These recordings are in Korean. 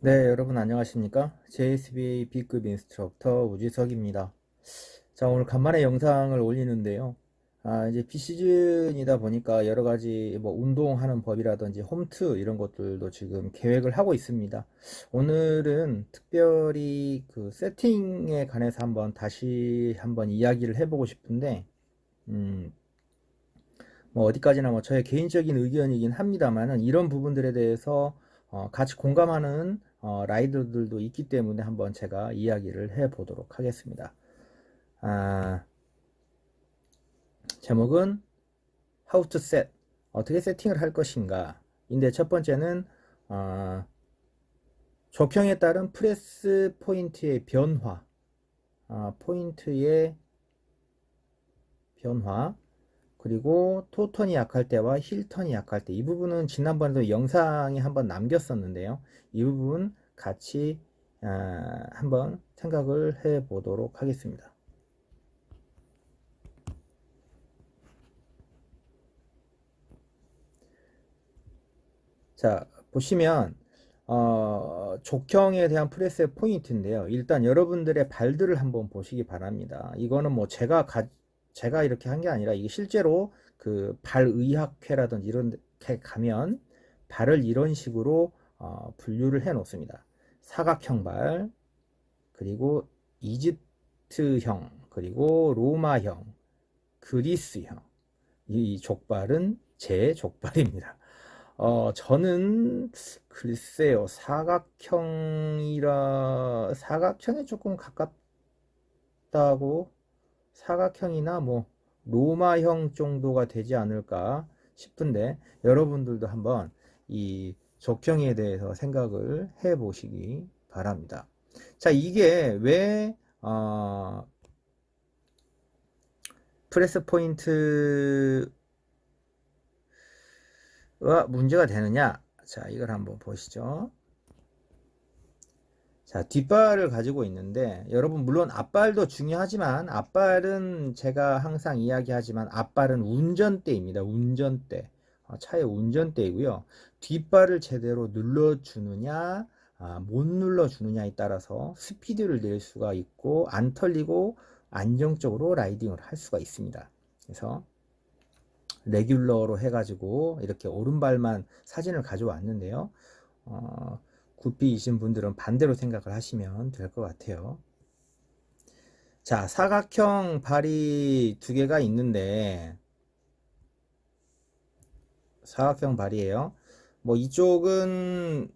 네, 여러분 안녕하십니까? JSBA B급 인스트럭터 우지석입니다. 자, 오늘 간만에 영상을 올리는데요. 이제 비시즌이다 보니까 여러 가지 뭐 운동하는 법이라든지 홈트 이런 것들도 지금 계획을 하고 있습니다. 오늘은 특별히 그 세팅에 관해서 다시 한번 이야기를 해보고 싶은데, 음, 뭐 어디까지나 뭐 저의 개인적인 의견이긴 합니다만은 이런 부분들에 대해서 같이 공감하는 라이더들도 있기 때문에 한번 제가 이야기를 해 보도록 하겠습니다. 아, 제목은 How to Set, 어떻게 세팅을 할 것인가 인데, 첫 번째는 족형에 따른 프레스 포인트의 변화, 포인트의 변화, 그리고 토턴이 약할 때와 힐턴이 약할 때, 이 부분은 지난번에도 영상에 한번 남겼었는데요. 이 부분 같이 한번 생각을 해 보도록 하겠습니다. 자, 보시면 족형에 대한 프레스의 포인트인데요. 일단 여러분들의 발들을 한번 보시기 바랍니다. 이거는 뭐 제가 이렇게 한 게 아니라, 이게 실제로 그 발의학회라든지 이런 데 가면 발을 이런 식으로 분류를 해 놓습니다. 사각형 발, 그리고 이집트형, 그리고 로마형, 그리스형. 이 족발은 제 족발입니다. 저는 글쎄요, 사각형에 조금 가깝다고, 사각형이나 뭐 로마형 정도가 되지 않을까 싶은데, 여러분들도 한번 이 족형에 대해서 생각을 해 보시기 바랍니다. 자, 이게 왜 프레스 포인트가 문제가 되느냐? 자, 이걸 한번 보시죠. 자, 뒷발을 가지고 있는데, 여러분 물론 앞발도 중요하지만, 앞발은 제가 항상 이야기하지만 앞발은 운전대입니다. 운전대. 차의 운전대이고요. 뒷발을 제대로 눌러주느냐, 못 눌러주느냐에 따라서 스피드를 낼 수가 있고, 안 털리고 안정적으로 라이딩을 할 수가 있습니다. 그래서 레귤러로 해가지고 이렇게 오른발만 사진을 가져왔는데요. 구피이신 분들은 반대로 생각을 하시면 될 것 같아요. 자, 사각형 발이 두 개가 있는데, 사각형 발이에요. 뭐 이쪽은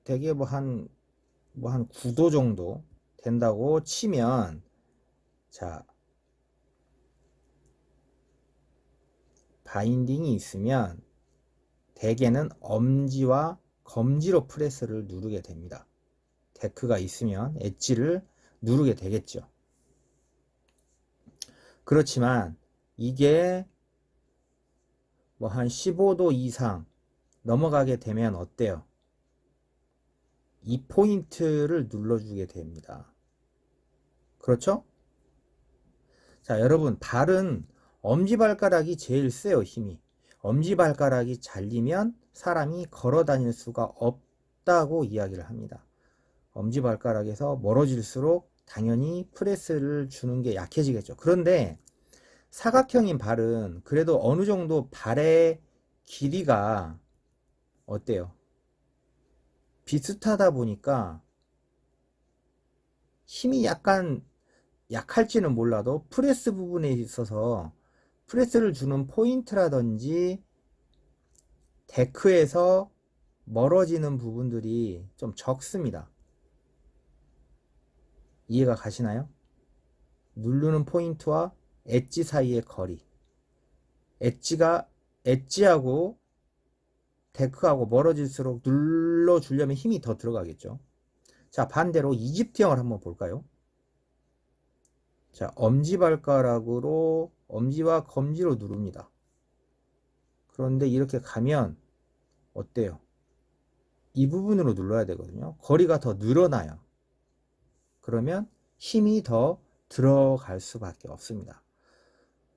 되게 뭐 한 9도 정도 된다고 치면, 자, 바인딩이 있으면 대개는 엄지와 검지로 프레스를 누르게 됩니다. 데크가 있으면 엣지를 누르게 되겠죠. 그렇지만 이게 뭐 한 15도 이상 넘어가게 되면 어때요? 이 포인트를 눌러주게 됩니다. 그렇죠? 자, 여러분, 발은 엄지발가락이 제일 세요, 힘이. 엄지발가락이 잘리면 사람이 걸어 다닐 수가 없다고 이야기를 합니다. 엄지발가락에서 멀어질수록 당연히 프레스를 주는 게 약해지겠죠. 그런데 사각형인 발은 그래도 어느 정도 발의 길이가 어때요? 비슷하다 보니까 힘이 약간 약할지는 몰라도 프레스 부분에 있어서 프레스를 주는 포인트라든지 데크에서 멀어지는 부분들이 좀 적습니다. 이해가 가시나요? 누르는 포인트와 엣지 사이의 거리. 엣지하고 데크하고 멀어질수록 눌러주려면 힘이 더 들어가겠죠. 자, 반대로 이집트형을 한번 볼까요? 자, 엄지발가락으로, 엄지와 검지로 누릅니다. 그런데 이렇게 가면 어때요? 이 부분으로 눌러야 되거든요. 거리가 더 늘어나요. 그러면 힘이 더 들어갈 수밖에 없습니다.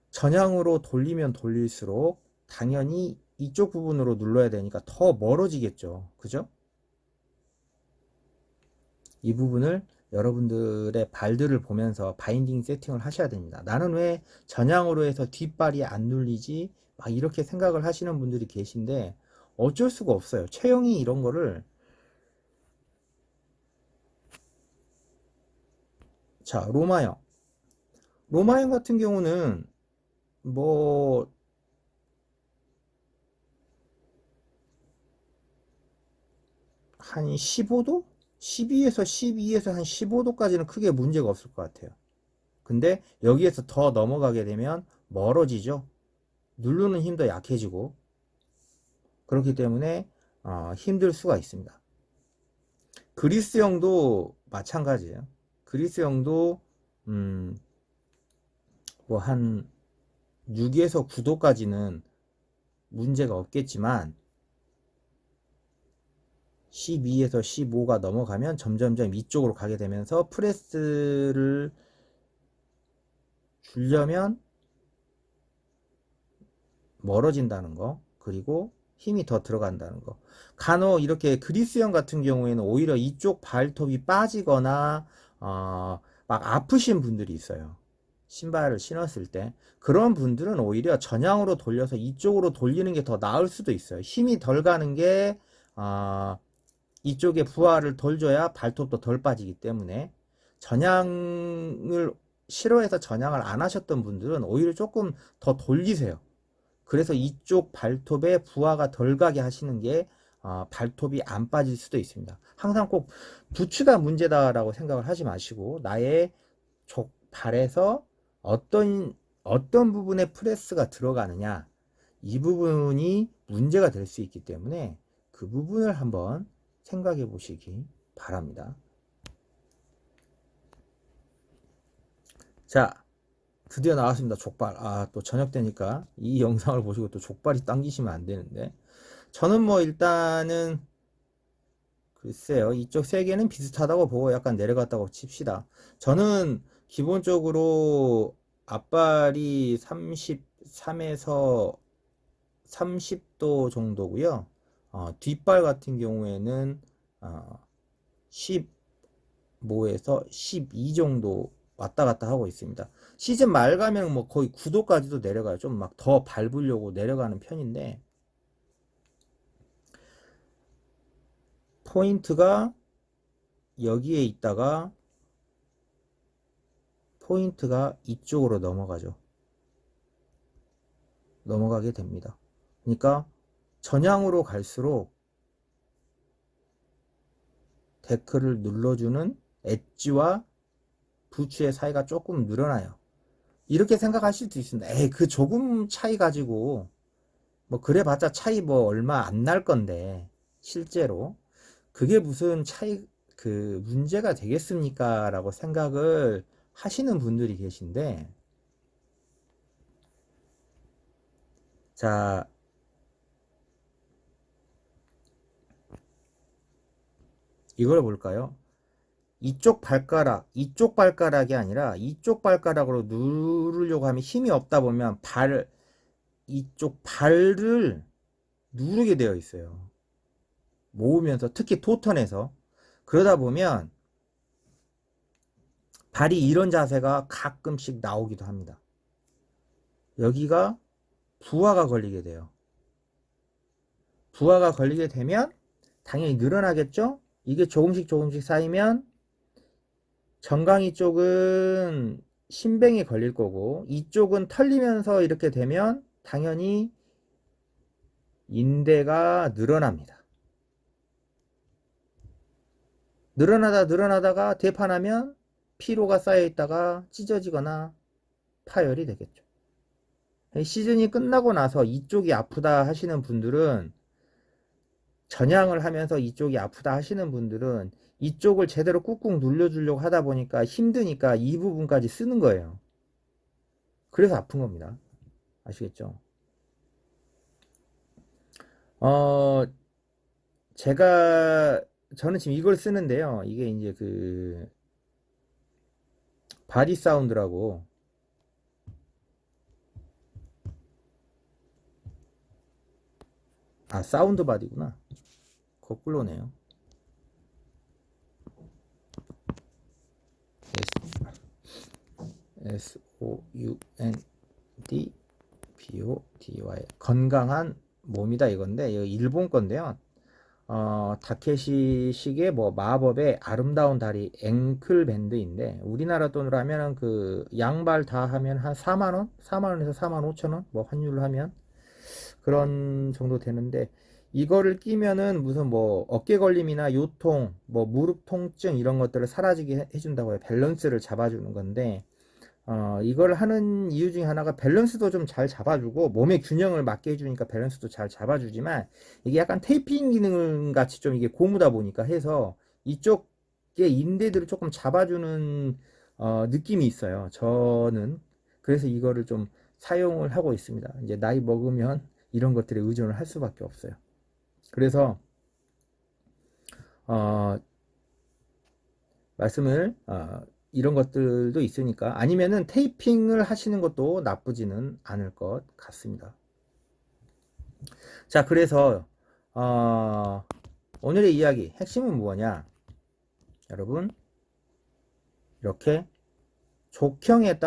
전향으로 돌리면 돌릴수록 당연히 이쪽 부분으로 눌러야 되니까 더 멀어지겠죠. 그죠? 이 부분을 여러분들의 발들을 보면서 바인딩 세팅을 하셔야 됩니다. 나는 왜 전향으로 해서 뒷발이 안 눌리지? 막 이렇게 생각을 하시는 분들이 계신데 어쩔 수가 없어요. 체형이 이런 거를. 자, 로마형 같은 경우는 뭐 한 15도? 12에서 한 15도까지는 크게 문제가 없을 것 같아요. 근데 여기에서 더 넘어가게 되면 멀어지죠. 누르는 힘도 약해지고 그렇기 때문에 힘들 수가 있습니다. 그리스형도 마찬가지예요. 그리스형도 뭐 한 6에서 9도까지는 문제가 없겠지만 12에서 15가 넘어가면 점점점 이쪽으로 가게 되면서 프레스를 주려면 멀어진다는 거, 그리고 힘이 더 들어간다는 거. 간혹 이렇게 그리스형 같은 경우에는 오히려 이쪽 발톱이 빠지거나 막 아프신 분들이 있어요. 신발을 신었을 때 그런 분들은 오히려 전향으로 돌려서 이쪽으로 돌리는 게 더 나을 수도 있어요. 힘이 덜 가는 게 이쪽에 부하를 덜 줘야 발톱도 덜 빠지기 때문에 전향을 싫어해서 전향을 안 하셨던 분들은 오히려 조금 더 돌리세요. 그래서 이쪽 발톱에 부하가 덜 가게 하시는 게 발톱이 안 빠질 수도 있습니다. 항상 꼭 부츠가 문제다라고 생각을 하지 마시고 나의 발에서 어떤 부분에 프레스가 들어가느냐 이 부분이 문제가 될 수 있기 때문에 그 부분을 한번 생각해 보시기 바랍니다. 자, 드디어 나왔습니다. 족발. 또 저녁 되니까 이 영상을 보시고 또 족발이 당기시면 안 되는데. 저는 뭐 일단은 글쎄요. 이쪽 세 개는 비슷하다고 보고 약간 내려갔다고 칩시다. 저는 기본적으로 앞발이 33에서 30도 정도고요. 뒷발 같은 경우에는 15에서 12 정도 왔다 갔다 하고 있습니다. 시즌 말 가면 뭐 거의 9도까지도 내려가요. 좀 막 더 밟으려고 내려가는 편인데 포인트가 여기에 있다가 포인트가 이쪽으로 넘어가게 됩니다. 그러니까 전향으로 갈수록 데크를 눌러주는 엣지와 부츠의 사이가 조금 늘어나요. 이렇게 생각하실 수 있습니다. 에이, 그 조금 차이 가지고 뭐 그래봤자 차이 뭐 얼마 안 날 건데 실제로 그게 무슨 차이 그 문제가 되겠습니까? 라고 생각을 하시는 분들이 계신데 자, 이걸 볼까요? 이쪽 발가락이 아니라 이쪽 발가락으로 누르려고 하면 힘이 없다 보면 이쪽 발을 누르게 되어 있어요. 모으면서 특히 토턴에서 그러다 보면 발이 이런 자세가 가끔씩 나오기도 합니다. 여기가 부하가 걸리게 돼요. 부하가 걸리게 되면 당연히 늘어나겠죠? 이게 조금씩 쌓이면 정강이 쪽은 신뱅이 걸릴 거고 이쪽은 털리면서 이렇게 되면 당연히 인대가 늘어납니다. 늘어나다가 대판하면 피로가 쌓여 있다가 찢어지거나 파열이 되겠죠. 시즌이 끝나고 나서 이쪽이 아프다 하시는 분들은 전향을 하면서 이쪽이 아프다 하시는 분들은 이쪽을 제대로 꾹꾹 눌러주려고 하다 보니까 힘드니까 이 부분까지 쓰는 거예요. 그래서 아픈 겁니다. 아시겠죠? 어, 저는 지금 이걸 쓰는데요. 이게 이제 그, 바디 사운드라고, 사운드 바디구나. 거꾸로네요. SOUND 건강한 몸이다 이건데 이거 일본 건데요. 다케시식의 뭐 마법의 아름다운 다리 앵클 밴드인데 우리나라 돈으로 하면은 그 양발 다 하면 한 4만 원, 4만 원에서 4만 5천 원, 뭐 환율로 하면 그런 정도 되는데 이거를 끼면은 무슨 뭐 어깨 걸림이나 요통, 뭐 무릎 통증 이런 것들을 사라지게 해준다고 해요. 밸런스를 잡아주는 건데 이걸 하는 이유 중에 하나가 밸런스도 좀 잘 잡아주고 몸의 균형을 맞게 해주니까 밸런스도 잘 잡아주지만 이게 약간 테이핑 기능 같이 좀 이게 고무다 보니까 해서 이쪽의 인대들을 조금 잡아주는 느낌이 있어요. 저는 그래서 이거를 좀 사용을 하고 있습니다. 이제 나이 먹으면 이런 것들에 의존을 할 수밖에 없어요. 그래서 어, 말씀을 이런 것들도 있으니까 아니면은 테이핑을 하시는 것도 나쁘지는 않을 것 같습니다. 자, 그래서 오늘의 이야기 핵심은 뭐냐? 여러분 이렇게 족형에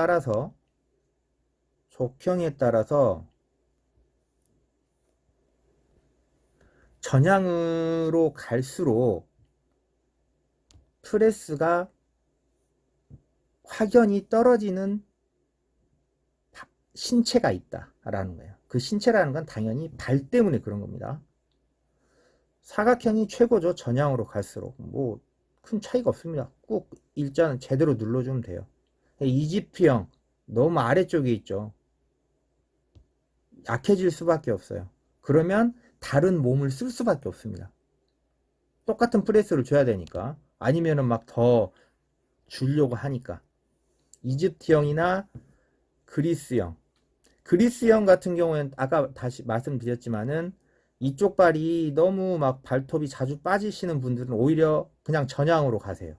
따라서 전향으로 갈수록 프레스가 확연히 떨어지는 신체가 있다라는 거예요. 그 신체라는 건 당연히 발 때문에 그런 겁니다. 사각형이 최고죠. 전향으로 갈수록 뭐 큰 차이가 없습니다. 꾹 일자는 제대로 눌러주면 돼요. 이집트형 너무 아래쪽에 있죠. 약해질 수밖에 없어요. 그러면 다른 몸을 쓸 수밖에 없습니다. 똑같은 프레스를 줘야 되니까 아니면은 막 더 주려고 하니까 이집트형이나 그리스형 같은 경우에는 아까 다시 말씀드렸지만은 이쪽 발이 너무 막 발톱이 자주 빠지시는 분들은 오히려 그냥 전향으로 가세요.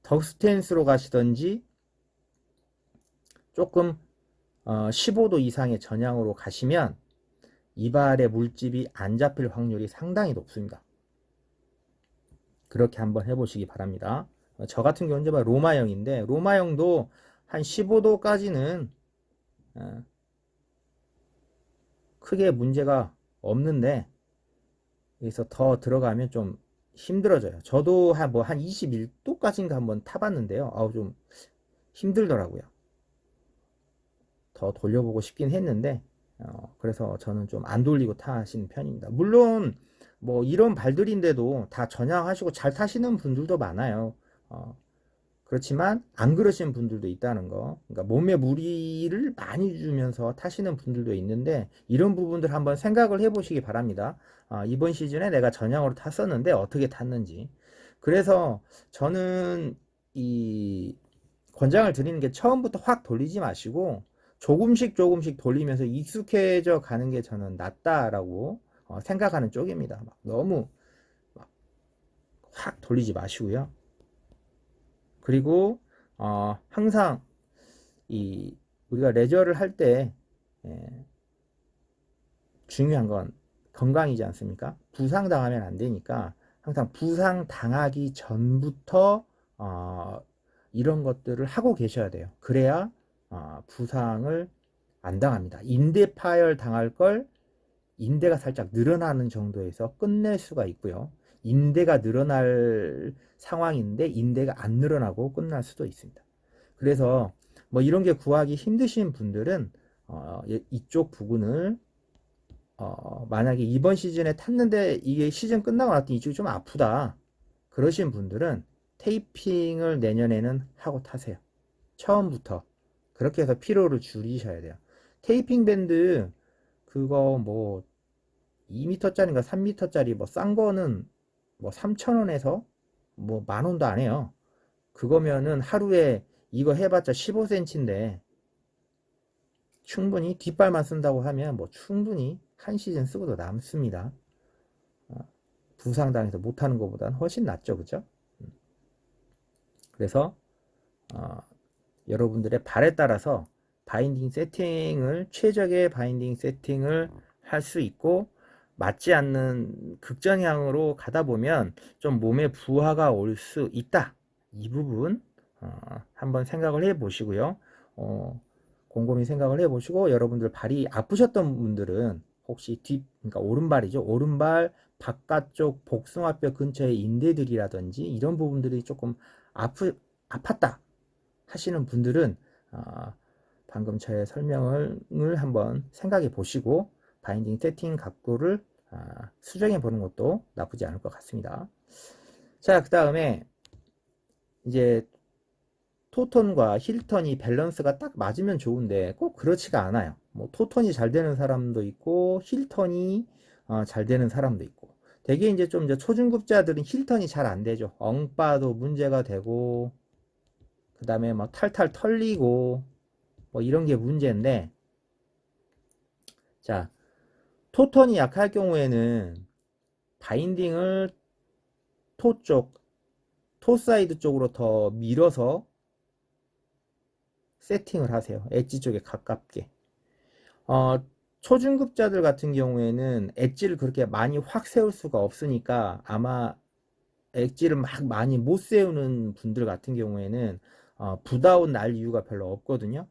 덕 스탠스로 가시던지 조금 15도 이상의 전향으로 가시면 이발의 물집이 안 잡힐 확률이 상당히 높습니다. 그렇게 한번 해보시기 바랍니다. 저 같은 경우는 이제 로마형인데 로마형도 한 15도까지는 크게 문제가 없는데 여기서 더 들어가면 좀 힘들어져요. 저도 한 21도까지인가 한번 타봤는데요. 좀 힘들더라고요. 더 돌려보고 싶긴 했는데 그래서 저는 좀 안 돌리고 타시는 편입니다. 물론 뭐 이런 발들인데도 다 전향하시고 잘 타시는 분들도 많아요. 그렇지만 안 그러시는 분들도 있다는 거. 그러니까 몸에 무리를 많이 주면서 타시는 분들도 있는데 이런 부분들 한번 생각을 해보시기 바랍니다. 이번 시즌에 내가 전향으로 탔었는데 어떻게 탔는지. 그래서 저는 이 권장을 드리는 게 처음부터 확 돌리지 마시고 조금씩 돌리면서 익숙해져 가는 게 저는 낫다라고 생각하는 쪽입니다. 너무 확 돌리지 마시고요. 그리고 항상 우리가 레저를 할 때 중요한 건 건강이지 않습니까? 부상 당하면 안 되니까 항상 부상 당하기 전부터 이런 것들을 하고 계셔야 돼요. 그래야 부상을 안 당합니다. 인대 파열 당할 걸 인대가 살짝 늘어나는 정도에서 끝낼 수가 있고요. 인대가 늘어날 상황인데 인대가 안 늘어나고 끝날 수도 있습니다. 그래서 뭐 이런 게 구하기 힘드신 분들은 이쪽 부분을 만약에 이번 시즌에 탔는데 이게 시즌 끝나고 나더니 이쪽이 좀 아프다 그러신 분들은 테이핑을 내년에는 하고 타세요. 처음부터 그렇게 해서 피로를 줄이셔야 돼요. 테이핑 밴드 그거 뭐 2m짜리인가 3m짜리 뭐 싼 거는 뭐 3,000원에서 뭐 10,000원도 안 해요. 그거면은 하루에 이거 해봤자 15cm인데 충분히 뒷발만 쓴다고 하면 뭐 충분히 한 시즌 쓰고도 남습니다. 부상당해서 못하는 것보다는 훨씬 낫죠, 그죠? 그래서 여러분들의 발에 따라서 바인딩 세팅을 최적의 바인딩 세팅을 할 수 있고 맞지 않는 극정향으로 가다 보면 좀 몸에 부하가 올 수 있다. 이 부분 한번 생각을 해 보시고요. 곰곰이 생각을 해보시고, 여러분들 발이 아프셨던 분들은 혹시 그러니까 오른발이죠. 오른발 바깥쪽 복숭아뼈 근처의 인대들이라든지 이런 부분들이 조금 아팠다 하시는 분들은 방금 저의 설명을 한번 생각해 보시고 바인딩 세팅 각도를 수정해 보는 것도 나쁘지 않을 것 같습니다. 자, 그 다음에 이제 토턴과 힐턴이 밸런스가 딱 맞으면 좋은데 꼭 그렇지가 않아요. 뭐 토턴이 잘 되는 사람도 있고 힐턴이 잘 되는 사람도 있고, 되게 이제 좀 이제 초중급자들은 힐턴이 잘 안 되죠. 엉빠도 문제가 되고, 그 다음에 막 탈탈 털리고 뭐 이런 게 문제인데, 자, 토턴이 약할 경우에는 바인딩을 토 사이드 쪽으로 더 밀어서 세팅을 하세요. 엣지 쪽에 가깝게. 초중급자들 같은 경우에는 엣지를 그렇게 많이 확 세울 수가 없으니까 아마 엣지를 막 많이 못 세우는 분들 같은 경우에는 붓아웃 날 이유가 별로 없거든요.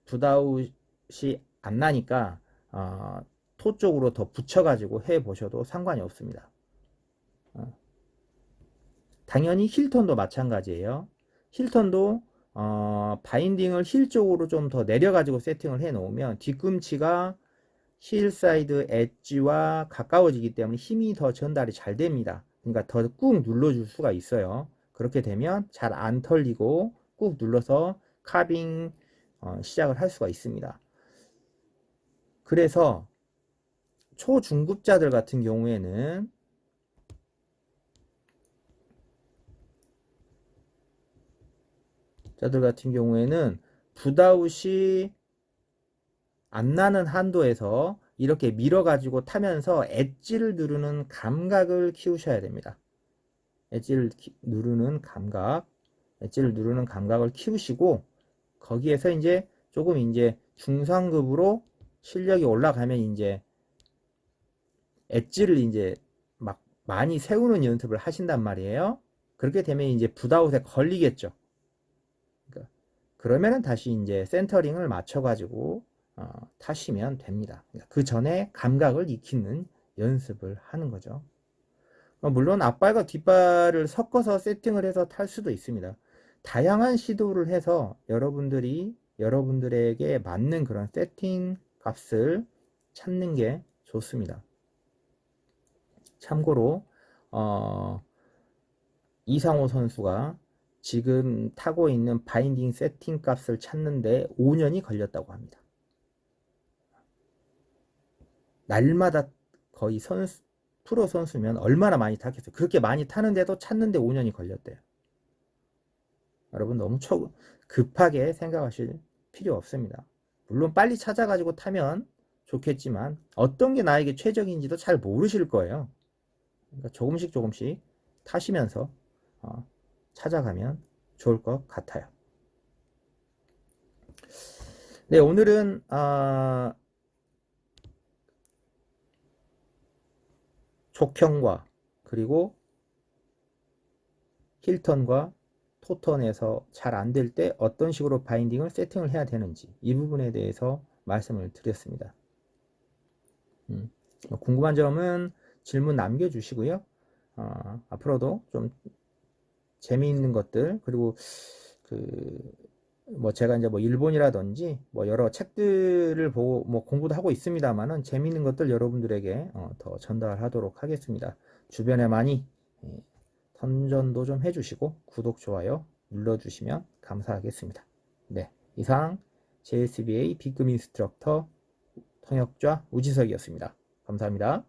붓아웃이 안 나니까 토 쪽으로 더 붙여가지고 해 보셔도 상관이 없습니다. 당연히 힐턴도 마찬가지예요. 힐턴도 바인딩을 힐 쪽으로 좀 더 내려가지고 세팅을 해 놓으면 뒤꿈치가 힐 사이드 엣지와 가까워지기 때문에 힘이 더 전달이 잘 됩니다. 그러니까 더 꾹 눌러줄 수가 있어요. 그렇게 되면 잘 안 털리고 꾹 눌러서 카빙 시작을 할 수가 있습니다. 그래서 초중급자들 같은 경우에는 붓아웃이 안 나는 한도에서 이렇게 밀어가지고 타면서 엣지를 누르는 감각을 키우셔야 됩니다. 엣지를 누르는 감각을 키우시고, 거기에서 이제 조금 이제 중상급으로 실력이 올라가면 이제 엣지를 이제 막 많이 세우는 연습을 하신단 말이에요. 그렇게 되면 이제 붓아웃에 걸리겠죠. 그러면은 다시 이제 센터링을 맞춰가지고 타시면 됩니다. 그 전에 감각을 익히는 연습을 하는 거죠. 물론 앞발과 뒷발을 섞어서 세팅을 해서 탈 수도 있습니다. 다양한 시도를 해서 여러분들에게 맞는 그런 세팅 값을 찾는 게 좋습니다. 참고로 이상호 선수가 지금 타고 있는 바인딩 세팅 값을 찾는데 5년이 걸렸다고 합니다. 날마다 거의 프로 선수면 얼마나 많이 탔겠어요. 그렇게 많이 타는데도 찾는데 5년이 걸렸대요. 여러분 너무 급하게 생각하실 필요 없습니다. 물론 빨리 찾아가지고 타면 좋겠지만 어떤 게 나에게 최적인지도 잘 모르실 거예요. 그러니까 조금씩 타시면서 찾아가면 좋을 것 같아요. 네, 오늘은 족형과 그리고 힐턴과 토턴에서 잘 안 될 때 어떤 식으로 바인딩을 세팅을 해야 되는지 이 부분에 대해서 말씀을 드렸습니다. 궁금한 점은 질문 남겨주시고요. 앞으로도 좀 재미있는 것들, 그리고 제가 이제 일본이라든지 여러 책들을 보고 공부도 하고 있습니다만은 재미있는 것들 여러분들에게 더 전달하도록 하겠습니다. 주변에 많이 선전도 좀 해주시고 구독, 좋아요 눌러주시면 감사하겠습니다. 네, 이상 JSBA B급 인스트럭터 통역자 우지석이었습니다. 감사합니다.